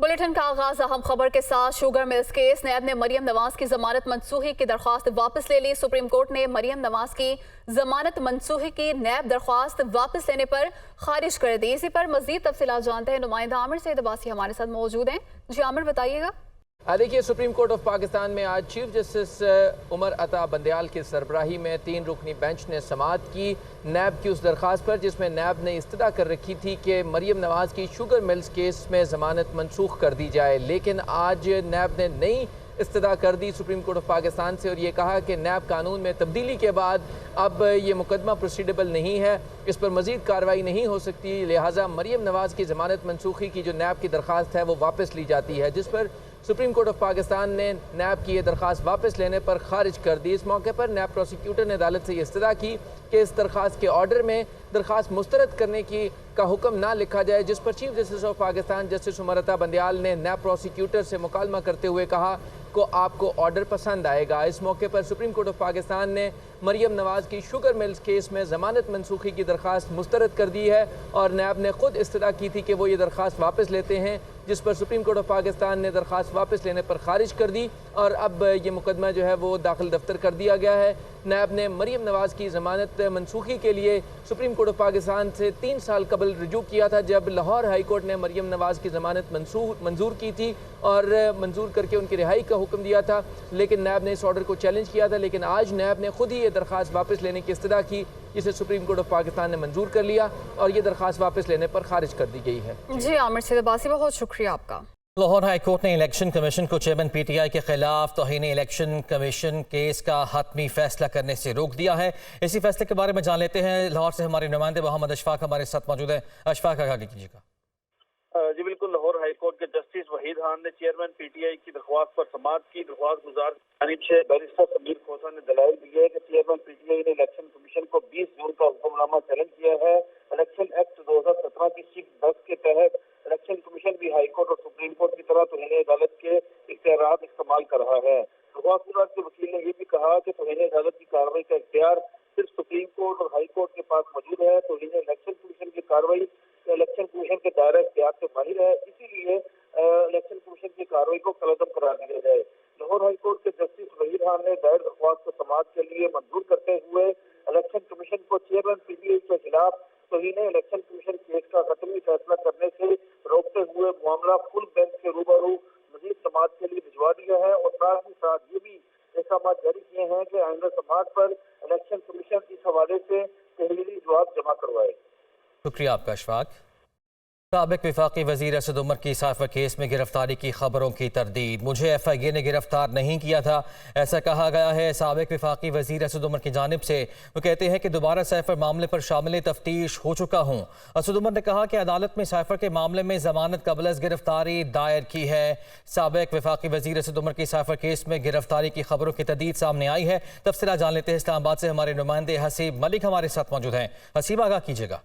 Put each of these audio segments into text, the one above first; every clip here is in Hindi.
बुलेटिन का आगाज अहम खबर के साथ। शुगर मिल्स केस, नैब ने मरियम नवाज की जमानत मनसूखी की दरख्वास्त वापस ले ली। सुप्रीम कोर्ट ने मरियम नवाज की जमानत मनसूखी की नैब दरख्वास्त वापस लेने पर खारिज कर दी। इसी पर मजीद तफसीलात जानते हैं, नुमाइंदा आमिर सईद अब्बासी हमारे साथ मौजूद हैं। जी आमिर, बताइएगा। देखिए, सुप्रीम कोर्ट ऑफ पाकिस्तान में आज चीफ जस्टिस उमर अता बंदयाल की सरबराही में 3 रुकनी बेंच ने समाअत की नैब की उस दरख्वास्त पर जिसमें नैब ने इस्तदा कर रखी थी कि मरियम नवाज की शुगर मिल्स केस में ज़मानत मनसूख कर दी जाए। लेकिन आज नैब ने नई इस्तदा कर दी सुप्रीम कोर्ट ऑफ पाकिस्तान से और ये कहा कि नैब कानून में तब्दीली के बाद अब ये मुकदमा प्रोसीडेबल नहीं है, इस पर मजीद कार्रवाई नहीं हो सकती, लिहाजा मरियम नवाज की ज़मानत मनसूखी की जो नैब की दरख्वास्त है वो वापस ली जाती है। जिस पर सुप्रीम कोर्ट ऑफ पाकिस्तान ने नैब की ये दरख्वास्त वापस लेने पर खारिज कर दी। इस मौके पर नैब प्रोसिक्यूटर ने अदालत से ये इस्तदा की कि इस दरख्वास्त के ऑर्डर में दरख्वास्त मुस्तरद करने की का हुक्म ना लिखा जाए। जिस पर chief justice of Pakistan justice Umar Ata Bandial ने नैब प्रोसिक्यूटर से मुकालमा करते हुए कहा को आपको ऑर्डर पसंद आएगा। इस मौके पर सुप्रीम कोर्ट ऑफ पाकिस्तान ने मरियम नवाज की शुगर मिल्स केस में ज़मानत मनसूखी की दरख्वास्त मुस्तरद कर दी है और नैब ने खुद इस्तदा की थी कि वो ये दरख्वास्त वापस लेते हैं, जिस पर सुप्रीम कोर्ट ऑफ पाकिस्तान ने दरख्वास्त वापस लेने पर खारिज कर दी और अब ये मुकदमा जो है वो दाखिल दफ्तर कर दिया गया है। नैब ने मरियम नवाज की ज़मानत मनसूखी के लिए सुप्रीम कोर्ट ऑफ पाकिस्तान से 3 साल कबल रुजू किया था, जब लाहौर हाई कोर्ट ने मरियम नवाज की ज़मानत मंजूर की थी और मंजूर करके उनकी रिहाई का हुक्म दिया था। लेकिन नैब ने इस ऑर्डर को चैलेंज किया था, लेकिन आज नैब ने खुद ही ये दरख्वास्त वापस लेने की इस्तदा की, जिसे सुप्रीम कोर्ट ऑफ पाकिस्तान ने मंजूर कर लिया और ये दरख्वास्त वापस लेने पर खारिज कर दी गई है। जी आमिर सईद अब्बासी, बहुत शुक्रिया आपका। लाहौर हाई कोर्ट ने इलेक्शन कमीशन को चेयरमैन पीटीआई के खिलाफ तौहीन इलेक्शन कमीशन केस का हतमी फैसला करने से रोक दिया है। इसी फैसले के बारे में जान लेते हैं। लाहौर से हमारे नुमाइंदे मोहम्मद अशफाक हमारे साथ मौजूद हैं। अशफाक, आगे कीजिएगा। जी बिल्कुल, लाहौर हाई कोर्ट के जस्टिस वहीद खान ने चेयरमैन पीटीआई की दरख्वास्त पर समाअत की। दरख्वास्त गुजार जानिब से बैरिस्टर समीर खोसा ने दलाइल दिए कि चेयरमैन पीटीआई ने इलेक्शन कमीशन को 20 जून का हुक्मनामा चैलेंज किया है। इलेक्शन एक्ट 2017 की सिक्स 10 के तहत इलेक्शन कमीशन भी हाई कोर्ट और सुप्रीम कोर्ट की तरह तौहीन अदालत के इख्तियारात इस्तेमाल कर रहा है। दरख्वास्त के वकील ने यह भी कहा कि तौहीन अदालत की कार्रवाई का इख्तियार सिर्फ सुप्रीम कोर्ट और हाई कोर्ट के पास मौजूद है। तौहीन इलेक्शन कमीशन की कार्रवाई इलेक्शन कमीशन के दायरा इख्तियार से बाहर है, इसीलिए इलेक्शन कमीशन की कार्रवाई को कलअदम करार दिया जाए। लाहौर हाई कोर्ट के जस्टिस वहीद खान ने दायर दरख्वास्त को समाअत के लिए मंजूर करते हुए इलेक्शन कमीशन को चेयरमैन पीटीआई के खिलाफ तौहीन इलेक्शन कमीशन केस का हतमी फैसला करने से रोकते हुए मामला फुल बेंच के रूबरू मजीद समाअत के लिए भिजवा दिया है और साथ ही साथ ये भी अहकाम जारी किए हैं कि आइंदा समाअत पर इलेक्शन कमीशन इस हवाले से तहरीरी जवाब जमा करवाए। शुक्रिया आपका अशफाक। साबिक वफाकी वजीर असद उमर की साइफर केस में गिरफ्तारी की खबरों की तरदीद। मुझे एफआईए ने गिरफ्तार नहीं किया था, ऐसा कहा गया है साबिक वफाकी वजीर असद उमर की जानिब से। वो कहते हैं कि दोबारा साइफर मामले पर शामिल तफ्तीश हो चुका हूँ। असद उमर ने कहा कि अदालत में साइफर के मामले में जमानत कबल अज़ गिरफ्तारी दायर की है। साबिक वफाकी वजीर असद उमर की साइफर केस में गिरफ्तारी की खबरों की तरदीद सामने आई है। तफसीलात जान लेते हैं। इस्लामाबाद से हमारे नुमाइंदे हसीब मलिक हमारे साथ मौजूद हैं। हसीब, आगाह कीजिएगा।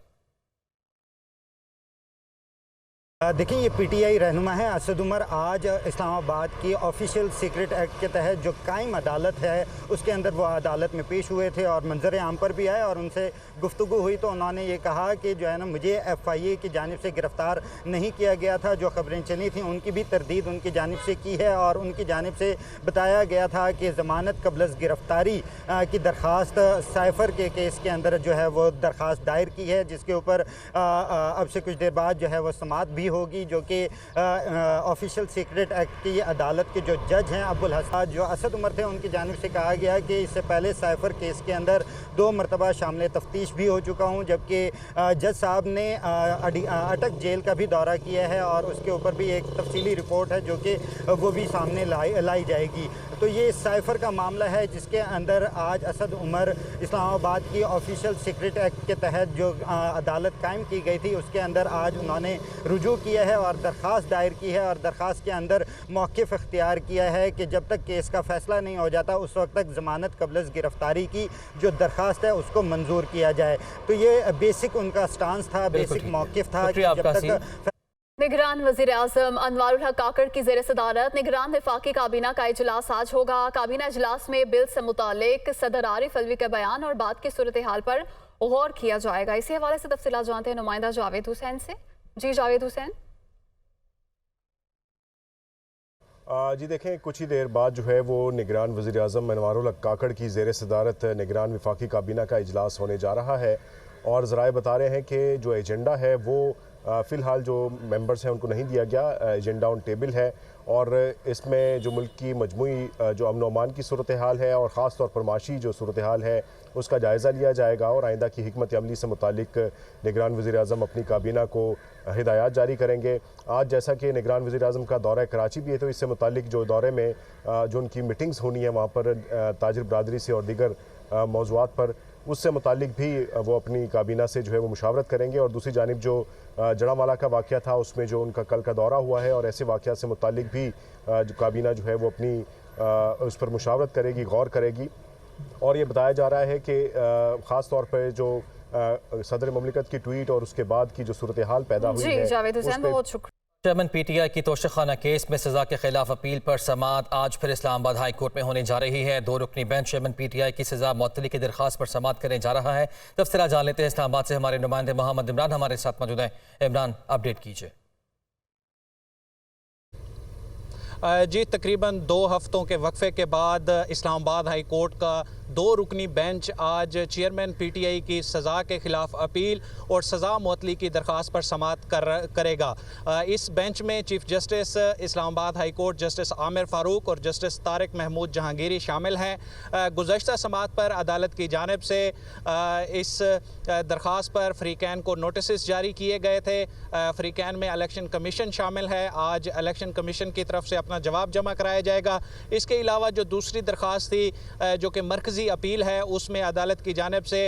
देखिए, ये पीटीआई रहनुमा है असद उमर। आज इस्लामाबाद की ऑफिशियल सीक्रेट एक्ट के तहत जो कायम अदालत है उसके अंदर वो अदालत में पेश हुए थे और मंजर आम पर भी आए और उनसे गुफ्तगू हुई तो उन्होंने ये कहा कि जो है ना, मुझे एफआईए की जानिब से गिरफ़्तार नहीं किया गया था। जो खबरें चली थी उनकी भी तरदीद उनकी जानिब से की है और उनकी जानिब से बताया गया था कि ज़मानत कबल अज़ गिरफ़्तारी की दरख्वास्त साइफर के केस के अंदर जो है वो दरख्वास्त दायर की है, जिसके ऊपर अब से कुछ देर बाद जो है वो समाअत भी होगी, जो कि ऑफिशियल सीक्रेट एक्ट की अदालत के जो जज हैं अब्दुल हसन जो असद उमर थे उनकी जानिब से कहा गया कि इससे पहले साइफर केस के अंदर 2 मरतबा शामिल तफ्तीश भी हो चुका हूं, जबकि जज साहब ने अटक जेल का भी दौरा किया है और उसके ऊपर भी एक तफसीली रिपोर्ट है जो कि वो भी सामने लाई जाएगी। तो ये साइफर का मामला है जिसके अंदर आज असद उमर इस्लामाबाद की ऑफिशियल सीक्रेट एक्ट के तहत जो अदालत कायम की गई थी उसके अंदर आज उन्होंने रुजू किया है और दरख्वास्त दायर की है और दरख्वास्त के अंदर मौक़िफ़ इख्तियार किया है कि जब तक केस का फ़ैसला नहीं हो जाता उस वक्त तक ज़मानत कबल अज़ गिरफ़्तारी की जो दरख्वास्त है उसको मंजूर किया जाए। तो ये बेसिक उनका स्टांस था, बेसिक मौक़िफ़ था कि जब तक निगरान वज़ीर आज़म अनवारुल हक काकड़ की ज़ेर सदारत निगरान वफाकी काबीना का इजलास आज होगा। काबीना इजलास में बिल से मुतालिक सदर आरिफ अलवी के बयान और बाद की सूरत हाल पर गौर किया जाएगा। इसी हवाले से तफसीलात जानते हैं नुमाइंदा जावेद हुसैन से। जी जावेद हुसैन। जी देखें, कुछ ही देर बाद जो है वो निगरान वज़ीर आज़म अनवारुल हक काकड़ की ज़ेर सदारत निगरान वफाकी काबीना का इजलास होने जा रहा है और ज़राए बता रहे हैं कि जो एजेंडा है वो फ़िलहाल जो मेंबर्स हैं उनको नहीं दिया गया। एजेंडा ऑन टेबल है और इसमें जो मुल्क की मजमूई जो अमन व अमान की सूरत हाल है और ख़ास तौर पर माशी जो सूरत हाल है उसका जायज़ा लिया जाएगा और आइंदा की हिकमत अमली से मुतालिक निगरान वज़ीर आज़म अपनी काबीना को हिदायत जारी करेंगे। आज जैसा कि निगरान वज़ीर आज़म का दौरा कराची भी है, तो इससे मुतालिक जो दौरे में जो उनकी मीटिंग्स होनी है वहाँ पर ताजिर बरदरी से और दीगर मौज़ूआत पर, उससे मुतालिक भी वो अपनी काबीना से जो है वो मुशावरत करेंगे। और दूसरी जानिब जो जड़ामाला का वाक़या था उसमें जो उनका कल का दौरा हुआ है और ऐसे वाक़यात से मुतालिक भी जो काबीना जो है वो अपनी उस पर मुशावरत करेगी, गौर करेगी। और ये बताया जा रहा है कि ख़ास तौर पर जो सदर ममलिकत की ट्वीट और उसके बाद की जो सूरत हाल पैदा हुई है, जावेद हुसैन बहुत शुक्रिया। चेयरमैन पीटीआई की तोशाखाना केस में सजा के खिलाफ अपील पर समाअत आज फिर इस्लामाबाद हाई कोर्ट में होने जा रही है। 2 रुकनी बेंच चेयरमैन पीटीआई की सजा मुअत्तली की दरख्वास्त पर समाअत करने जा रहा है। तफसीलात जान लेते हैं इस्लामाबाद से हमारे नुमाइंदे मोहम्मद इमरान हमारे साथ मौजूद हैं। इमरान, अपडेट कीजिए। जी, तकरीबन 2 हफ्तों के वक्फे के बाद इस्लामाबाद हाई कोर्ट का 2 रुकनी बेंच आज चेयरमैन पीटीआई की सज़ा के ख़िलाफ़ अपील और सज़ा मुअत्तली की दरख्वास्त पर समाअत करेगा। इस बेंच में chief justice Islamabad high court justice Aamir Farooq और जस्टिस तारिक महमूद जहांगीरी शामिल हैं। गुज़श्ता समाअत पर अदालत की जानिब से इस दरख्वास्त पर फ़रीक़ैन को नोटिस जारी किए गए थे। फ़रीक़ैन में इलेक्शन कमीशन शामिल है। आज इलेक्शन कमीशन की तरफ से अपना जवाब जमा कराया जाएगा। इसके अलावा जो दूसरी दरख्वास्त थी जो कि मरकज़ी अपील है, उसमें अदालत की जानिब से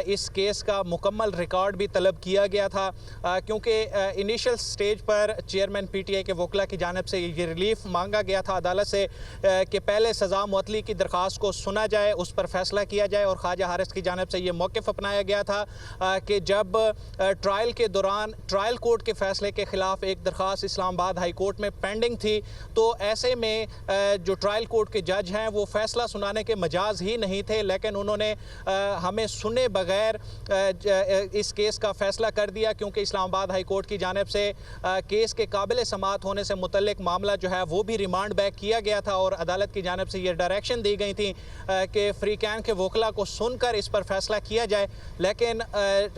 इस केस का मुकम्मल रिकॉर्ड भी तलब किया गया था, क्योंकि इनिशियल स्टेज पर चेयरमैन पीटीआई के वकला की जानिब से ये रिलीफ मांगा गया था अदालत से कि पहले सज़ा मुअत्तली की दरख्वास्त को सुना जाए, उस पर फैसला किया जाए। और ख्वाजा हारिस की जानिब से ये मौक़िफ़ अपनाया गया था कि जब ट्रायल के दौरान ट्रायल कोर्ट के फैसले के ख़िलाफ़ एक दरख्वास्त इस्लामाबाद हाई कोर्ट में पेंडिंग थी, तो ऐसे में जो ट्रायल कोर्ट के जज हैं वो फैसला सुनाने के मजाज ही नहीं थे, लेकिन उन्होंने हमें सुने बगैर इस केस का फैसला कर दिया, क्योंकि इस्लामाबाद हाई कोर्ट की जानिब से केस के काबिल समाअत होने से मुतल्लिक मामला जो है वो भी रिमांड बैक किया गया था और अदालत की जानिब से ये डायरेक्शन दी गई थी कि फ़रीक़ैन के वकला को सुनकर इस पर फैसला किया जाए। लेकिन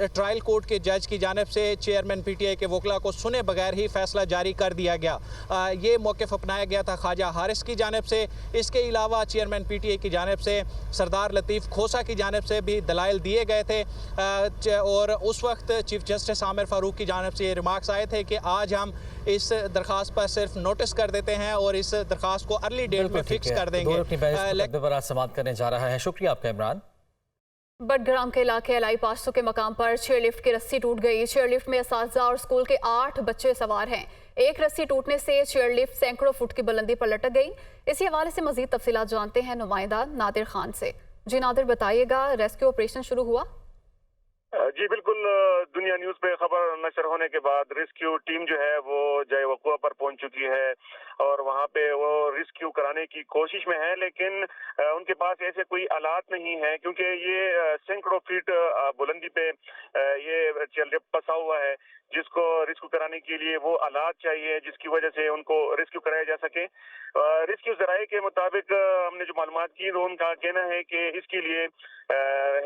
ट्रायल कोर्ट के जज की जानिब से चेयरमैन पीटीआई के वकला को सुने बगैर ही फैसला जारी कर दिया गया। ये मौक़िफ़ अपनाया गया था ख्वाजा हारिस की जानिब से। इसके अलावा चेयरमैन पीटीआई की जानिब से सरदार लतीफ़ खोसा की जानिब से भी दलाइल दिए गए थे और उस वक्त चीफ जस्टिस आमिर फ़ारूक की जानिब से ये रिमार्क्स आए थे कि आज हम इस दरख्वास्त पर सिर्फ नोटिस कर देते हैं और इस दरख्वास्त को अर्ली डेट में फिक्स कर देंगे। समाअत करने जा रहा है। शुक्रिया आपका इमरान। बडग्राम के इलाके अलाई पासो के मकाम पर चेयरलिफ्ट की रस्सी टूट गई। चेयरलिफ्ट में असातिज़ा और स्कूल के 8 बच्चे सवार हैं। एक रस्सी टूटने से चेयरलिफ्ट सैकड़ों फुट की बुलंदी पर लटक गई। इसी हवाले से मजीद तफसीलात जानते हैं नुमाइंदा नादिर खान से। जी नादिर, बताइएगा, रेस्क्यू ऑपरेशन शुरू हुआ? जी बिल्कुल, दुनिया न्यूज़ पे खबर नशर होने के बाद रेस्क्यू टीम जो है वो जय वक़ुआ पर पहुंच चुकी है और वहां पे वो रेस्क्यू कराने की कोशिश में है, लेकिन उनके पास ऐसे कोई आलात नहीं है, क्योंकि ये सैकड़ों फीट बुलंदी पे ये चेयरलिफ्ट फंसा हुआ है, जिसको रेस्क्यू कराने के लिए वो आलात चाहिए जिसकी वजह से उनको रेस्क्यू कराया जा सके। रेस्क्यू ज़राए के मुताबिक हमने जो मालूमात की तो उनका कहना है कि इसके लिए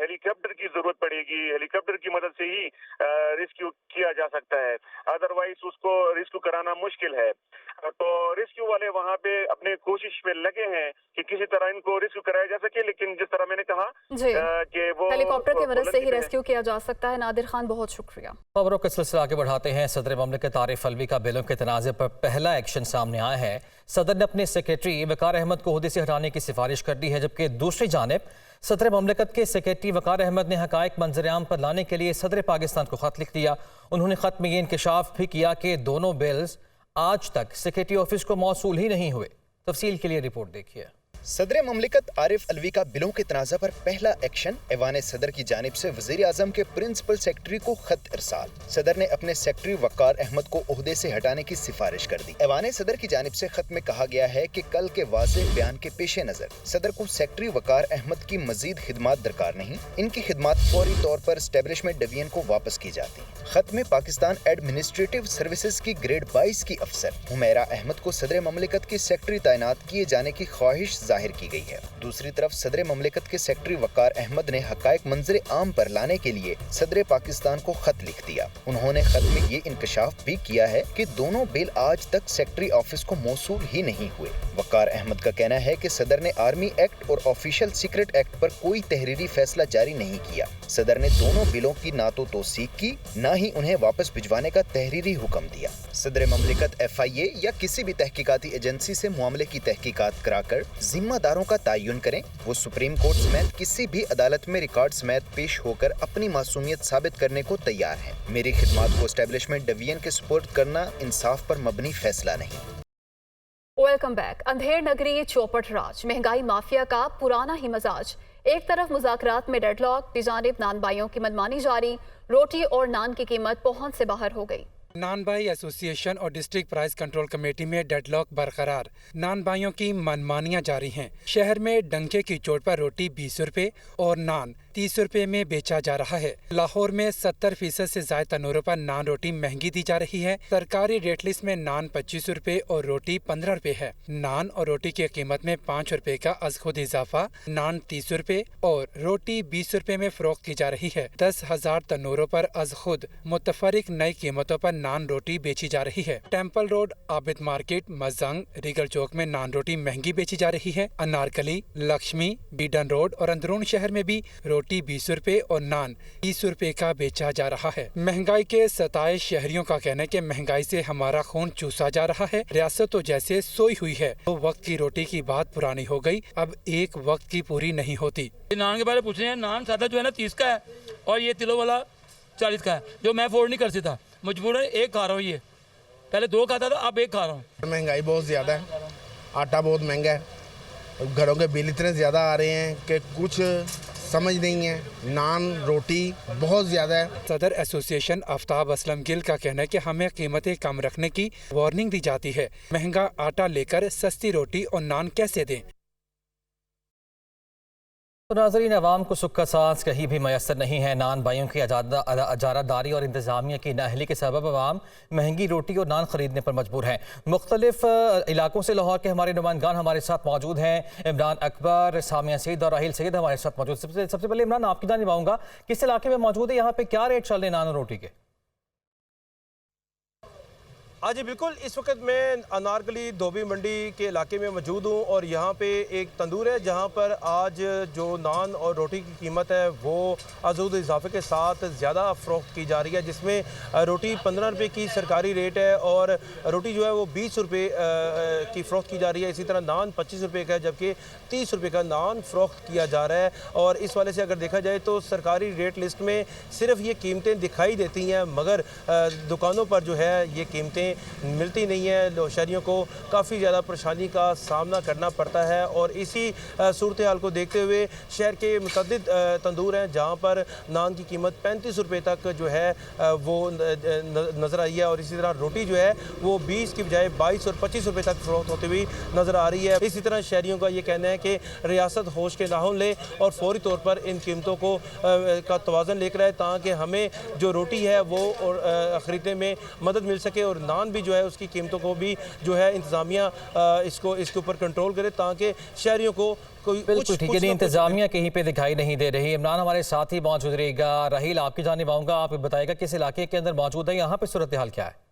हेलीकॉप्टर की जरूरत पड़ेगी। हेलीकॉप्टर की मदद से ही रेस्क्यू किया जा सकता है, अदरवाइज उसको रेस्क्यू कराना मुश्किल है। तो रेस्क्यू वाले वहाँ पे अपने कोशिश में लगे हैं कि किसी तरह इनको रेस्क्यू कराया जा सके, लेकिन जिस तरह मैंने कहा कि वो हेलीकॉप्टर की मदद से ही रेस्क्यू किया जा सकता है। नादिर खान, बहुत शुक्रिया। खबरों का सिलसिला आगे बढ़ाते हैं। सदर ममलिकत आरिफ अलवी का बिलों के तनाज़े पर पहला एक्शन सामने आया है। सदर ने अपने सेक्रेटरी वकार अहमद को ओहदे से हटाने की सिफारिश कर दी है, जबकि दूसरी जानिब सदर ममलिकत के सेक्रेटरी वकार अहमद ने हकायक मंजर-ए-आम पर लाने के लिए सदर पाकिस्तान को खत लिख दिया। उन्होंने खत में ये इंकशाफ भी किया कि दोनों बिल्स आज तक सेक्रेटरी ऑफिस को मौसूल ही नहीं हुए। तफसील के लिए रिपोर्ट देखिए। सदर ममलिकत आरिफ अलवी का बिलों के तनाज़ा पर पहला एक्शन। ऐवान सदर की जानिब से वज़ीर आज़म के प्रिंसिपल सेक्रेटरी को खत इरसाल। सदर ने अपने सेक्रेटरी वक़ार अहमद को ओहदे से हटाने की सिफारिश कर दी। ऐवान सदर की जानिब से खत में कहा गया है कि कल के वाज़ेह बयान के पेश नज़र सदर को सेक्रेटरी वक़ार अहमद की मजीद खिदमात दरकार नहीं, इनकी खिदमात फौरी तौर पर एस्टेब्लिशमेंट डिवीजन को वापस की जाती। खत में पाकिस्तान एडमिनिस्ट्रेटिव सर्विसेज की ग्रेड 22 की अफसर हुमैरा अहमद को सदर ममलिकत की सेक्रेटरी तैनात किए जाने की ख्वाहिश जाहिर की गई है। दूसरी तरफ सदर ममलिकत के सेक्रेटरी वक़ार अहमद ने हक़ाइक़ मंजर आम पर लाने के लिए सदर पाकिस्तान को खत लिख दिया। उन्होंने खत में ये इंकशाफ भी किया है कि दोनों बिल आज तक सेक्रेटरी ऑफिस को मौसूल ही नहीं हुए। वक़ार अहमद का कहना है कि सदर ने आर्मी एक्ट और ऑफिशियल सीक्रेट एक्ट पर कोई तहरीरी फैसला जारी नहीं किया। सदर ने दोनों बिलों की ना तो तौसीक की, ना ही उन्हें वापस भिजवाने का तहरीरी हुक्म दिया। सदर ममलिकत FIA या किसी भी तहकीकाती एजेंसी से मामले की तहकीकात कराकर जिम्मेदारों का तयन करें। वो सुप्रीम कोर्ट समेत किसी भी अदालत में रिकॉर्ड समेत पेश होकर अपनी मासूमियत साबित करने को तैयार हैं। मेरी खिदमात को एस्टेब्लिशमेंट डिवीजन के सुपुर्द करना इंसाफ पर मबनी फैसला नहीं। Welcome back. अंधेर नगरी चौपट राज, महंगाई माफिया का पुराना ही मजाज। एक तरफ मुज़ाकरात में डेडलॉक, बिजानिब नान भाइयों की मनमानी जारी। रोटी और नान की कीमत पहुंच से बाहर हो गई। नान भाई एसोसिएशन और डिस्ट्रिक्ट प्राइस कंट्रोल कमेटी में डेडलॉक बरकरार। नान भाइयों की मनमानियां जारी हैं। शहर में डंके की चोट पर रोटी 20 रुपए और नान 30 रुपए में बेचा जा रहा है। लाहौर में 70% से ज्यादा तनूरों पर नान रोटी महंगी दी जा रही है। सरकारी रेट लिस्ट में नान 25 रुपए और रोटी 15 रुपए है। नान और रोटी की कीमत में 5 रुपए का अज खुद इजाफा। नान 30 रुपए और रोटी 20 रुपए में फरोख्त की जा रही है। 10,000 तनूरों पर अज खुद मुतफरिक नई कीमतों पर नान रोटी बेची जा रही है। Temple road, Abid market, Mozang, Regal chowk में नान रोटी महंगी बेची जा रही है। अनारकली, लक्ष्मी, बीडन रोड और अंदरून शहर में भी रोटी 20 रुपए और नान 30 रुपए का बेचा जा रहा है। महंगाई के सताए शहरियों का कहना है कि महंगाई से हमारा खून चूसा जा रहा है। रियासत तो जैसे सोई हुई है। 2 वक्त की रोटी की बात पुरानी हो गई, अब 1 वक्त की पूरी नहीं होती। नान के बारे में पूछ रहे हैं। नान सादा जो है ना 30 का है और ये तिलों वाला 40 का है, जो मैं अफोर्ड नहीं कर सकता। मजबूरन एक खा रहा हूँ। ये पहले 2 खाता था, अब 1 खा रहा हूँ। महंगाई बहुत ज़्यादा है, आटा बहुत महंगा है, घरों के बिल इतने ज़्यादा आ रहे हैं कि कुछ समझ नहीं है। नान रोटी बहुत ज़्यादा है। सदर एसोसिएशन आफ्ताब असलम गिल का कहना है कि हमें कीमतें कम रखने की वार्निंग दी जाती है। महंगा आटा लेकर सस्ती रोटी और नान कैसे दें। तो नाज़रीन, अवाम को सुख का सांस कहीं भी मैसर नहीं है। नान भाइयों की अजारादारी और इंतजामिया की नाअहली के सबब अवाम महंगी रोटी और नान खरीदने पर मजबूर हैं। मुख्तलिफ इलाकों से लाहौर के हमारे नुमाइंदान हमारे साथ मौजूद हैं। इमरान अकबर, सामिया सईद और राहिल सईद हमारे साथ मौजूद। सबसे पहले इमरान, आपकी जानिब आऊँगा, किस इलाके में मौजूद है, यहाँ पे क्या रेट चल रहे नान और रोटी के? हाँ जी बिल्कुल, इस वक्त मैं अनारकली धोबी मंडी के इलाके में मौजूद हूँ और यहाँ पे एक तंदूर है जहाँ पर आज जो नान और रोटी की कीमत है वो अजूद इजाफे के साथ ज़्यादा फ़रोख्त की जा रही है, जिसमें रोटी 15 रुपये की सरकारी रेट है और रोटी जो है वो 20 रुपये की फ़रोख्त की जा रही है। इसी तरह नान 25 रुपये का है, जबकि 30 रुपये का नान फ़रोख्त किया जा रहा है। और इस वाले से अगर देखा जाए तो सरकारी रेट लिस्ट में सिर्फ ये कीमतें दिखाई देती हैं, मगर दुकानों पर जो है ये कीमतें मिलती नहीं है। शहरियों को काफ़ी ज़्यादा परेशानी का सामना करना पड़ता है और इसी सूरत हाल को देखते हुए शहर के मुतअद्दिद तंदूर हैं जहाँ पर नान की कीमत 35 रुपये तक जो है वो नज़र आई है और इसी तरह रोटी जो है वो 20 की बजाय 22 और 25 रुपये तक फ़रोख्त होती हुई नज़र आ रही है। इसी तरह शहरियों का ये कहना है कि रियासत होश के नाहुन ले और फौरी तौर पर इन कीमतों को का तवाज़न लेकर आए ताकि हमें जो रोटी है वो ख़रीदने में मदद मिल सके और नान भी जो है उसकी कीमतों को भी जो है इंतज़ामिया इसके ऊपर कंट्रोल करे ताकि शहरियों को बिल्कुल ठीक है। इंतजामिया कहीं पे दिखाई नहीं दे रही। इमरान हमारे साथ ही मौजूद रहेगा। राहिल, आपकी जानिब आऊँगा, आप बताएगा किस इलाके के अंदर मौजूद है, यहाँ पे सूरत हाल क्या है?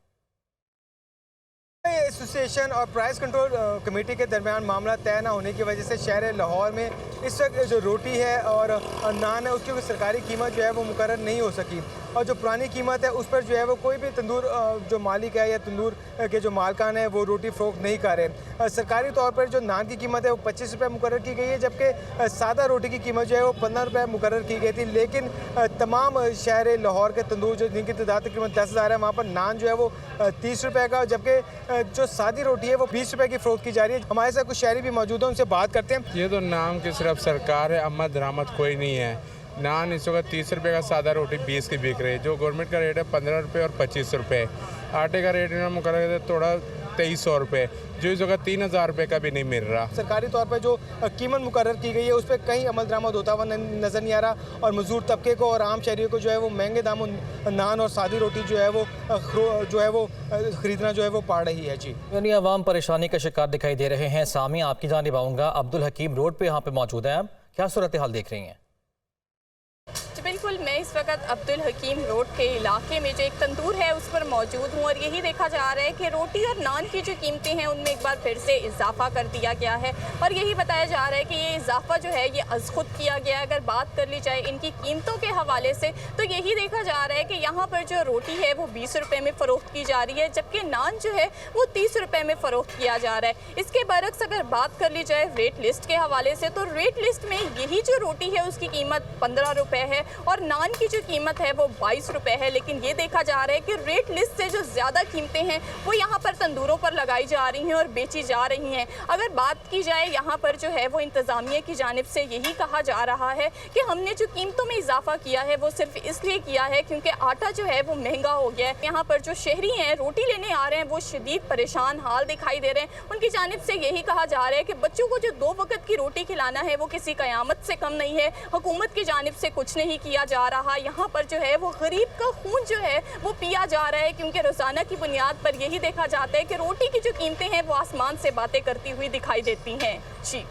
एसोसिएशन और प्राइस कंट्रोल कमेटी के दरमियान मामला तय न होने की वजह से शहर लाहौर में इस वक्त जो रोटी है और नान है उसकी कोई सरकारी कीमत जो है वो मुकर्रर नहीं हो सकी। और जो पुरानी कीमत है उस पर जो है वो कोई भी तंदूर जो मालिक है या तंदूर के जो मालकान है वो रोटी फ़रोख्त नहीं कर रहे। सरकारी तौर पर जो नान की कीमत है वो 25 रुपये मुकर्रर की गई है, जबकि सादा रोटी की कीमत जो है वो 15 रुपये मुकर्रर की गई थी। लेकिन तमाम शहर लाहौर के तंदूर जो जिनकी तादाद तकरीबन 10,000 है, वहाँ पर नान जो है वो 30 रुपये का, जबकि जो सादी रोटी है वो 20 रुपये की फ़रोख्त की जा रही है। हमारे साथ कुछ शहरी भी मौजूद हैं, उनसे बात करते हैं। ये तो नाम की सिर्फ सरकार है, आमद दरामद कोई नहीं है। नान इस वक्त 30 रुपये का, सादा रोटी 20 की बिक रही है। जो गवर्नमेंट का रेट है 15 रुपये और 25 रुपये। आटे का रेट इन्होंने मुकर्रर है थोड़ा 2300 रुपये, जो इस वक्त 3000 रुपये का भी नहीं मिल रहा। सरकारी तौर पर जो कीमत मुकर्रर की गई है उस पर कहीं अमल दरामद होता हुआ नज़र नहीं आ रहा, और मजदूर तबके को और आम शहरियों को जो है वो महंगे दामों नान और सादी रोटी जो है वो ख़रीदना जो है वो पड़ रही है। जी, यानी अवाम परेशानी का शिकार दिखाई दे रहे हैं। सामी आपकी जानिब आऊँगा, अब्दुल हकीम रोड पर यहाँ पर मौजूद हैं, आप क्या सूरत हाल देख रही हैं? बिल्कुल, मैं इस वक्त अब्दुल हकीम रोड के इलाके में जो एक तंदूर है उस पर मौजूद हूँ, और यही देखा जा रहा है कि रोटी और नान की जो कीमतें हैं उनमें एक बार फिर से इजाफा कर दिया गया है, और यही बताया जा रहा है कि ये इजाफा जो है ये अज़ खुद किया गया है। अगर बात कर ली जाए इनकी कीमतों के हवाले से तो यही देखा जा रहा है कि यहाँ पर जो रोटी है वो 20 रुपये में फ़रोख्त की जा रही है, जबकि नान जो है वो 30 रुपये में फ़रोख्त किया जा रहा है। इसके बरक्स अगर बात कर ली जाए रेट लिस्ट के हवाले से तो रेट लिस्ट में यही जो रोटी है उसकी कीमत 15 रुपये है और नान की जो कीमत है वो 22 रुपये है। लेकिन ये देखा जा रहा है कि रेट लिस्ट से जो ज़्यादा कीमतें हैं वो यहाँ पर तंदूरों पर लगाई जा रही हैं और बेची जा रही हैं। अगर बात की जाए यहाँ पर जो है वो इंतज़ामिया की जानिब से यही कहा जा रहा है कि हमने जो कीमतों में इजाफा किया है वो सिर्फ इसलिए किया है क्योंकि आटा जो है वो महंगा हो गया है। यहाँ पर जो शहरी हैं रोटी लेने आ रहे हैं वो शदीद परेशान हाल दिखाई दे रहे हैं। उनकी जानिब से यही कहा जा रहा है कि बच्चों को जो 2 वक्त की रोटी खिलाना है वो किसी क़यामत से कम नहीं है। हुकूमत की जानिब से कुछ नहीं किया जा रहा। यहाँ पर जो है वो गरीब का खून जो है वो पिया जा रहा है, क्योंकि रोज़ाना की बुनियाद पर यही देखा जाता है कि रोटी की जो कीमतें हैं वो आसमान से बातें करती हुई दिखाई देती हैं। जी।